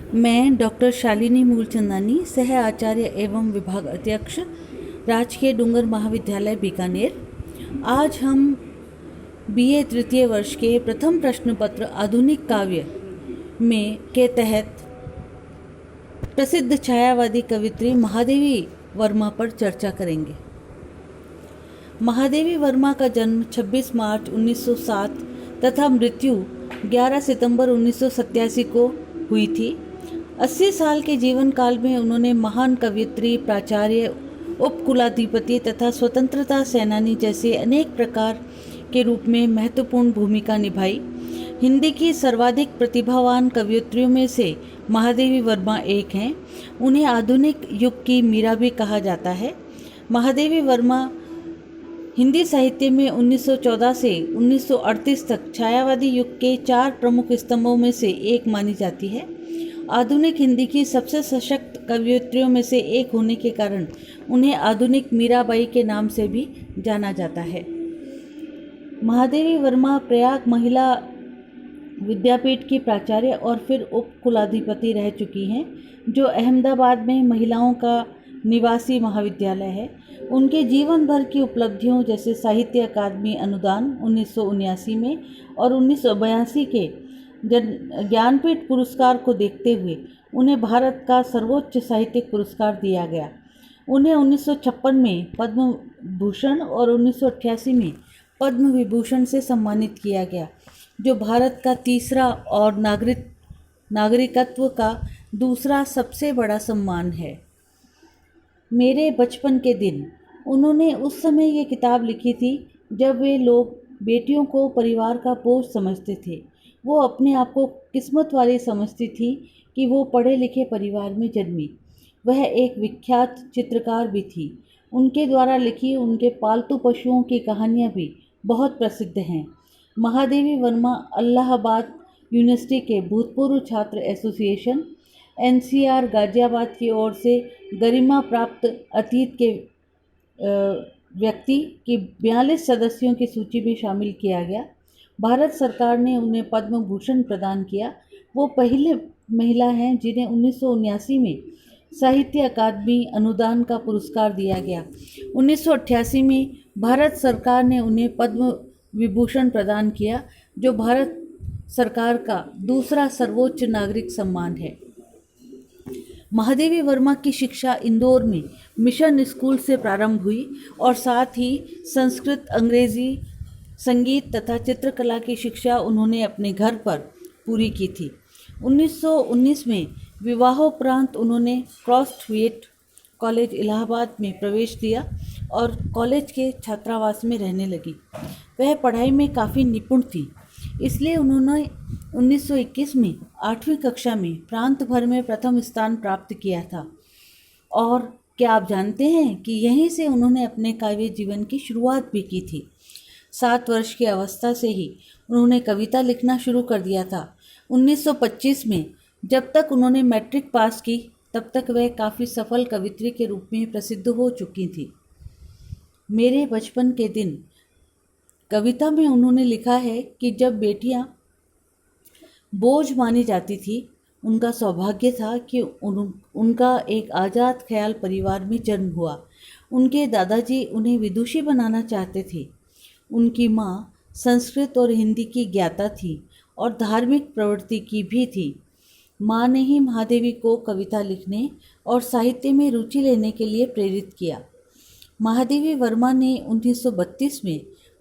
मैं डॉक्टर शालिनी मूलचंदानी, सह आचार्य एवं विभाग अध्यक्ष, राजकीय डूंगर महाविद्यालय बीकानेर। आज हम बीए तृतीय वर्ष के प्रथम प्रश्न पत्र आधुनिक काव्य में के तहत प्रसिद्ध छायावादी कवित्री महादेवी वर्मा पर चर्चा करेंगे। महादेवी वर्मा का जन्म 26 मार्च 1907 तथा मृत्यु 11 सितंबर 1987 को हुई थी। 80 साल के जीवन काल में उन्होंने महान कवियत्री, प्राचार्य, उपकुलाधिपति तथा स्वतंत्रता सेनानी जैसे अनेक प्रकार के रूप में महत्वपूर्ण भूमिका निभाई। हिंदी की सर्वाधिक प्रतिभावान कवियत्रियों में से महादेवी वर्मा एक हैं। उन्हें आधुनिक युग की मीरा भी कहा जाता है। महादेवी वर्मा हिंदी साहित्य में 1914 से 1938 तक छायावादी युग के 4 प्रमुख स्तंभों में से एक मानी जाती है। आधुनिक हिंदी की सबसे सशक्त कवियत्रियों में से एक होने के कारण उन्हें आधुनिक मीराबाई के नाम से भी जाना जाता है। महादेवी वर्मा प्रयाग महिला विद्यापीठ की प्राचार्य और फिर उप कुलाधिपति रह चुकी हैं, जो अहमदाबाद में महिलाओं का निवासी महाविद्यालय है। उनके जीवन भर की उपलब्धियों जैसे साहित्य अकादमी अनुदान 1979 में और 1982 के ज्ञानपीठ पुरस्कार को देखते हुए उन्हें भारत का सर्वोच्च साहित्यिक पुरस्कार दिया गया। उन्हें 1956 में पद्म भूषण और 1988 में पद्म विभूषण से सम्मानित किया गया, जो भारत का तीसरा और नागरिकत्व का दूसरा सबसे बड़ा सम्मान है। मेरे बचपन के दिन, उन्होंने उस समय ये किताब लिखी थी जब वे लोग बेटियों को परिवार का बोझ समझते थे। वो अपने आप को किस्मत वाली समझती थी कि वो पढ़े लिखे परिवार में जन्मी। वह एक विख्यात चित्रकार भी थी। उनके द्वारा लिखी उनके पालतू पशुओं की कहानियाँ भी बहुत प्रसिद्ध हैं। महादेवी वर्मा इलाहाबाद यूनिवर्सिटी के भूतपूर्व छात्र एसोसिएशन NCR गाजियाबाद की ओर से गरिमा प्राप्त अतीत के व्यक्ति की 42 सदस्यों की सूची में शामिल किया गया। भारत सरकार ने उन्हें पद्म भूषण प्रदान किया। वो पहले महिला हैं जिन्हें 1979 में साहित्य अकादमी अनुदान का पुरस्कार दिया गया। 1988 में भारत सरकार ने उन्हें पद्म विभूषण प्रदान किया, जो भारत सरकार का दूसरा सर्वोच्च नागरिक सम्मान है। महादेवी वर्मा की शिक्षा इंदौर में मिशन स्कूल से प्रारंभ हुई और साथ ही संस्कृत, अंग्रेजी, संगीत तथा चित्रकला की शिक्षा उन्होंने अपने घर पर पूरी की थी। 1919 में विवाहोपरांत उन्होंने क्रॉसवेट कॉलेज इलाहाबाद में प्रवेश दिया और कॉलेज के छात्रावास में रहने लगी। वह पढ़ाई में काफ़ी निपुण थी, इसलिए उन्होंने 1921 में 8वीं कक्षा में प्रांत भर में प्रथम स्थान प्राप्त किया था। और क्या आप जानते हैं कि यहीं से उन्होंने अपने काव्य जीवन की शुरुआत भी की थी। 7 वर्ष की अवस्था से ही उन्होंने कविता लिखना शुरू कर दिया था। 1925 में जब तक उन्होंने मैट्रिक पास की, तब तक वह काफ़ी सफल कवित्री के रूप में प्रसिद्ध हो चुकी थी। मेरे बचपन के दिन कविता में उन्होंने लिखा है कि जब बेटियां बोझ मानी जाती थी, उनका सौभाग्य था कि उनका एक आज़ाद ख्याल परिवार में जन्म हुआ। उनके दादाजी उन्हें विदुषी बनाना चाहते थे। उनकी माँ संस्कृत और हिंदी की ज्ञाता थी और धार्मिक प्रवृत्ति की भी थी। माँ ने ही महादेवी को कविता लिखने और साहित्य में रुचि लेने के लिए प्रेरित किया। महादेवी वर्मा ने 1932 में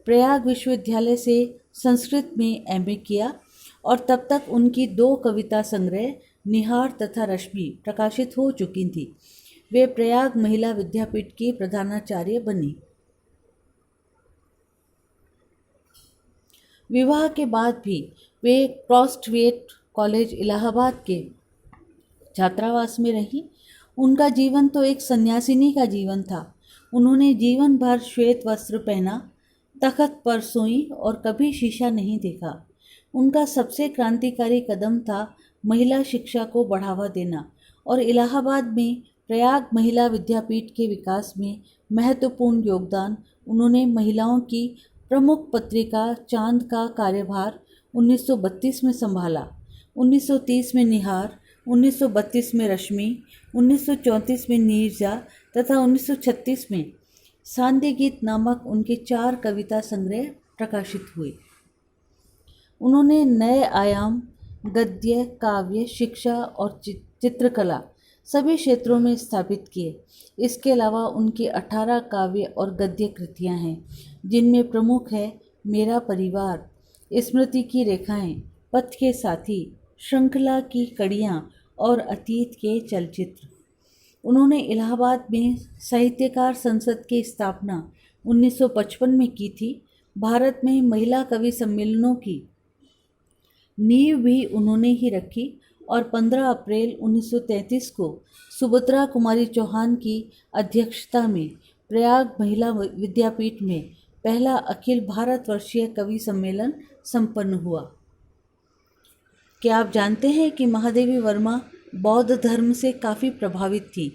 प्रयाग विश्वविद्यालय से संस्कृत में MA किया और तब तक उनकी 2 कविता संग्रह निहार तथा रश्मि प्रकाशित हो चुकी थी। वे प्रयाग महिला विद्यापीठ की प्रधानाचार्य बनी। विवाह के बाद भी वे क्रॉसवेट कॉलेज इलाहाबाद के छात्रावास में रही। उनका जीवन तो एक सन्यासिनी का जीवन था। उन्होंने जीवन भर श्वेत वस्त्र पहना, तख्त पर सोई और कभी शीशा नहीं देखा। उनका सबसे क्रांतिकारी कदम था महिला शिक्षा को बढ़ावा देना और इलाहाबाद में प्रयाग महिला विद्यापीठ के विकास में महत्वपूर्ण योगदान। उन्होंने महिलाओं की प्रमुख पत्रिका चांद का कार्यभार 1932 में संभाला। 1930 में निहार, 1932 में रश्मि, 1934 में नीरजा तथा 1936 में सांध्य गीत नामक उनके 4 कविता संग्रह प्रकाशित हुए। उन्होंने नए आयाम, गद्य, काव्य, शिक्षा और चित्रकला सभी क्षेत्रों में स्थापित किए। इसके अलावा उनकी 18 काव्य और गद्य कृतियाँ हैं, जिनमें प्रमुख है मेरा परिवार, स्मृति की रेखाएं, पथ के साथी, श्रृंखला की कड़ियाँ और अतीत के चलचित्र। उन्होंने इलाहाबाद में साहित्यकार संसद की स्थापना 1955 में की थी। भारत में महिला कवि सम्मेलनों की नींव भी उन्होंने ही रखी और 15 अप्रैल 1933 को सुभद्रा कुमारी चौहान की अध्यक्षता में प्रयाग महिला विद्यापीठ में पहला अखिल भारतवर्षीय कवि सम्मेलन संपन्न हुआ। क्या आप जानते हैं कि महादेवी वर्मा बौद्ध धर्म से काफ़ी प्रभावित थी।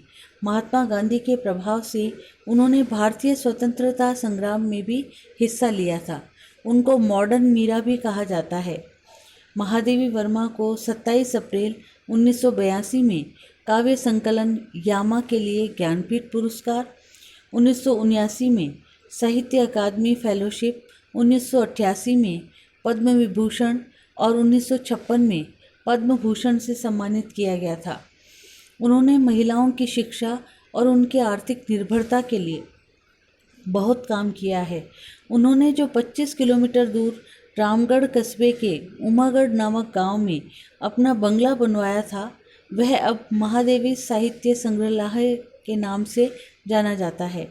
महात्मा गांधी के प्रभाव से उन्होंने भारतीय स्वतंत्रता संग्राम में भी हिस्सा लिया था। उनको मॉडर्न मीरा भी कहा जाता है। महादेवी वर्मा को 27 अप्रैल 1982 में काव्य संकलन यामा के लिए ज्ञानपीठ पुरस्कार, 1979 में साहित्य अकादमी फेलोशिप, 1988 में पद्म विभूषण और 1956 में पद्म भूषण से सम्मानित किया गया था। उन्होंने महिलाओं की शिक्षा और उनके आर्थिक निर्भरता के लिए बहुत काम किया है। उन्होंने जो 25 किलोमीटर दूर रामगढ़ कस्बे के उमागढ़ नामक गांव में अपना बंगला बनवाया था, वह अब महादेवी साहित्य संग्रहालय के नाम से जाना जाता है।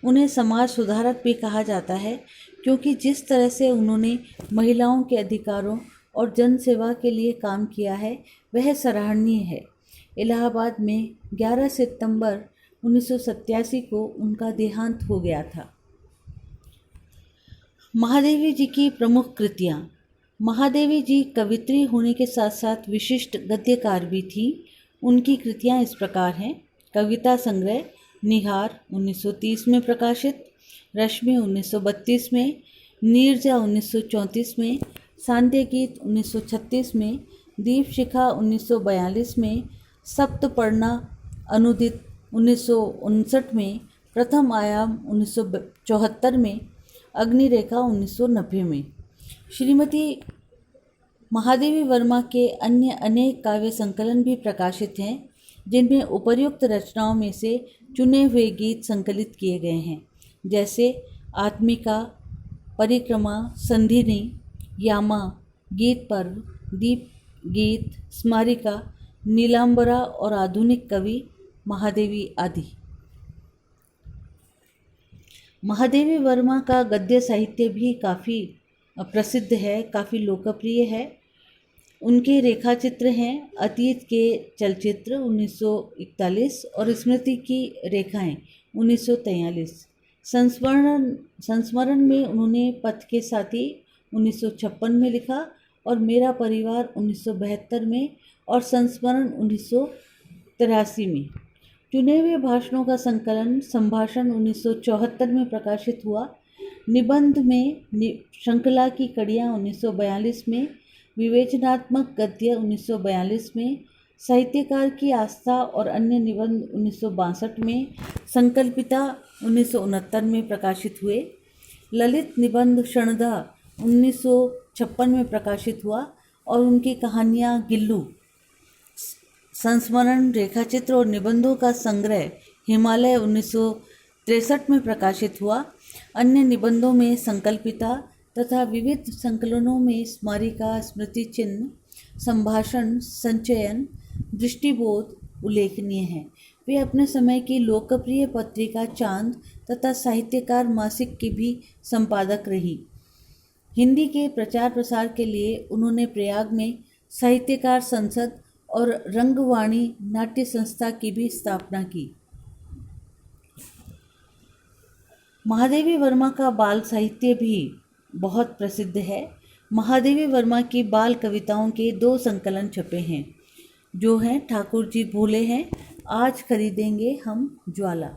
उन्हें समाज सुधारक भी कहा जाता है, क्योंकि जिस तरह से उन्होंने महिलाओं के अधिकारों और जन सेवा के लिए काम किया है, वह सराहनीय है। इलाहाबाद में 11 सितंबर 1987 को उनका देहांत हो गया था। महादेवी जी की प्रमुख कृतियाँ। महादेवी जी कवित्री होने के साथ साथ विशिष्ट गद्यकार भी थी। उनकी कृतियाँ इस प्रकार हैं: कविता संग्रह निहार 1930 में प्रकाशित, रश्मि 1932 में, नीरजा 1934 में, सांध्य गीत 1936 में, दीप शिखा 1942 में, सप्तपर्णा अनुदित 1959 में, प्रथम आयाम 1974 में, अग्निरेखा 1990 में। श्रीमती महादेवी वर्मा के अन्य अनेक काव्य संकलन भी प्रकाशित हैं, जिनमें उपर्युक्त रचनाओं में से चुने हुए गीत संकलित किए गए हैं, जैसे आत्मिका, परिक्रमा, संधिनी, यामा, गीत पर्व, दीप गीत, स्मारिका, नीलांबरा और आधुनिक कवि महादेवी आदि। महादेवी वर्मा का गद्य साहित्य भी काफ़ी प्रसिद्ध है, काफ़ी लोकप्रिय है। उनके रेखाचित्र हैं अतीत के चलचित्र 1941 और स्मृति की रेखाएं 1943। संस्मरण में उन्होंने पथ के साथी 1956 में लिखा और मेरा परिवार 1972 में और संस्मरण 1983 में। चुने हुए भाषणों का संकलन संभाषण 1974 में प्रकाशित हुआ। निबंध में श्रृंखला की कड़ियाँ 1942 में, विवेचनात्मक गद्य 1942 में, साहित्यकार की आस्था और अन्य निबंध 1962 में, संकल्पिता 1969 में प्रकाशित हुए। ललित निबंध क्षणदा 1956 में प्रकाशित हुआ और उनकी कहानियाँ गिल्लू। संस्मरण, रेखाचित्र और निबंधों का संग्रह हिमालय 1963 में प्रकाशित हुआ। अन्य निबंधों में संकल्पिता तथा विविध संकलनों में स्मारिका, स्मृति चिन्ह, संभाषण, संचयन, दृष्टिबोध उल्लेखनीय हैं। वे अपने समय की लोकप्रिय पत्रिका चांद तथा साहित्यकार मासिक की भी संपादक रही। हिंदी के प्रचार प्रसार के लिए उन्होंने प्रयाग में साहित्यकार संसद और रंगवाणी नाट्य संस्था की भी स्थापना की। महादेवी वर्मा का बाल साहित्य भी बहुत प्रसिद्ध है। महादेवी वर्मा की बाल कविताओं के 2 संकलन छपे हैं, जो हैं ठाकुर जी भोले हैं, आज खरीदेंगे हम ज्वाला।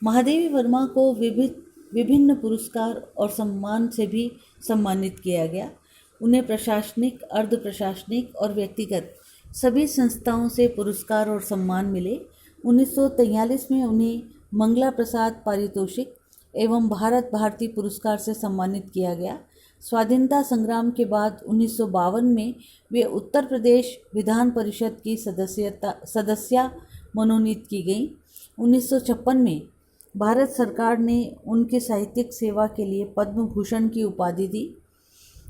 महादेवी वर्मा को विभिन्न पुरस्कार और सम्मान से भी सम्मानित किया गया। उन्हें प्रशासनिक, अर्ध प्रशासनिक और व्यक्तिगत सभी संस्थाओं से पुरस्कार और सम्मान मिले। 1943 में उन्हें मंगला प्रसाद पारितोषिक एवं भारत भारती पुरस्कार से सम्मानित किया गया। स्वाधीनता संग्राम के बाद 1952 में वे उत्तर प्रदेश विधान परिषद की सदस्या मनोनीत की गईं। 1956 में भारत सरकार ने उनकी साहित्यिक सेवा के लिए पद्म भूषण की उपाधि दी।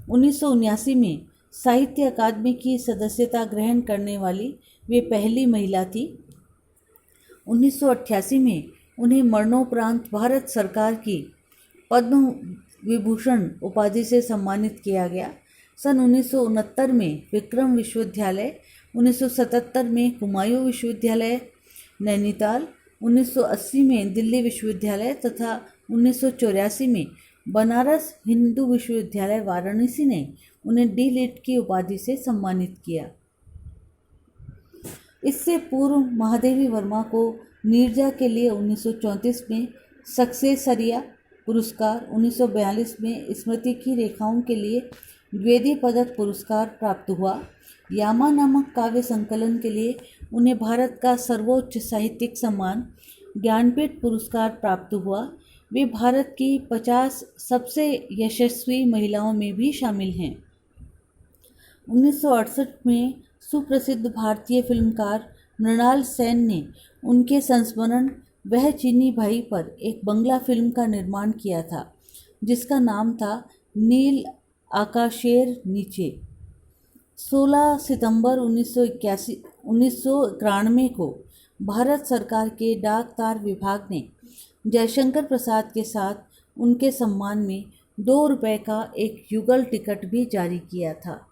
1979 में साहित्य अकादमी की सदस्यता ग्रहण करने वाली वे पहली महिला थी। 1988 में उन्हें मरणोपरांत भारत सरकार की पद्म विभूषण उपाधि से सम्मानित किया गया। सन 1969 में विक्रम विश्वविद्यालय, 1977 में हुमायूं विश्वविद्यालय नैनीताल, 1980 में दिल्ली विश्वविद्यालय तथा 1984 में बनारस हिंदू विश्वविद्यालय वाराणसी ने उन्हें डी.लिट की उपाधि से सम्मानित किया। इससे पूर्व महादेवी वर्मा को नीरजा के लिए 1934 में सक्सेसरिया पुरस्कार, 1942 में स्मृति की रेखाओं के लिए द्विवेदी पदक पुरस्कार प्राप्त हुआ। यामा नामक काव्य संकलन के लिए उन्हें भारत का सर्वोच्च साहित्यिक सम्मान ज्ञानपीठ पुरस्कार प्राप्त हुआ। वे भारत की 50 सबसे यशस्वी महिलाओं में भी शामिल हैं। 1968 में सुप्रसिद्ध भारतीय फिल्मकार मृणाल सेन ने उनके संस्मरण वह चीनी भाई पर एक बंगला फिल्म का निर्माण किया था, जिसका नाम था नील आकाशेर नीचे। 16 सितंबर 1991 को भारत सरकार के डाक तार विभाग ने जयशंकर प्रसाद के साथ उनके सम्मान में 2 रुपये का एक युगल टिकट भी जारी किया था।